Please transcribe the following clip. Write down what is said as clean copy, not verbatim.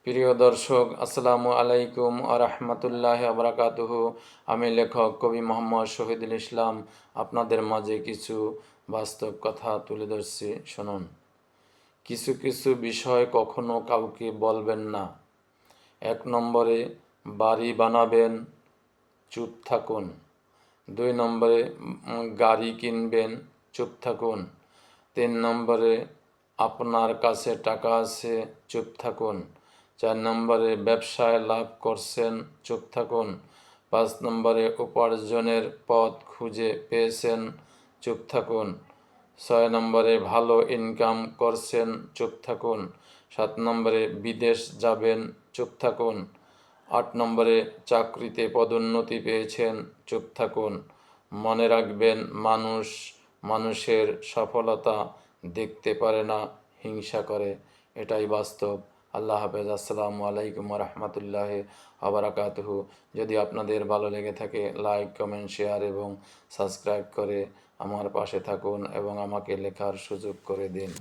প্রিয় দর্শক, আসসালামু আলাইকুম আ রহমতুল্লাহ আবরাকাতুহু। আমি লেখক কবি মোহাম্মদ শহীদুল ইসলাম আপনাদের মাঝে কিছু বাস্তব কথা তুলে ধরছি, শুনুন। কিছু কিছু বিষয় কখনো কাউকে বলবেন না। 1 নম্বরে, বাড়ি বানাবেন, চুপ থাকুন। 2 নম্বরে, গাড়ি কিনবেন, চুপ থাকুন। 3 নম্বরে, আপনার কাছে টাকা আছে, চুপ থাকুন। 4 নম্বরে, ব্যবসায় লাভ করছেন, চুপ থাকুন। 5 নম্বরে, উপার্জনের পথ খুঁজে পেয়েছেন, চুপ থাকুন। 6 নম্বরে, ভালো ইনকাম করছেন, চুপ থাকুন। 7 নম্বরে, বিদেশ যাবেন, চুপ থাকুন। 8 নম্বরে, চাকরিতে পদোন্নতি পেয়েছেন, চুপ থাকুন। মনে রাখবেন, মানুষ মানুষের সফলতা দেখতে পারে না, হিংসা করে। এটাই বাস্তব। আল্লাহ হাফেজ। আসসালামু আলাইকুম রহমতুল্লাহ আবরাকাতুহু। যদি আপনাদের ভালো লেগে থাকে, লাইক, কমেন্ট, শেয়ার এবং সাবস্ক্রাইব করে আমার পাশে থাকুন এবং আমাকে লেখার সুযোগ করে দিন।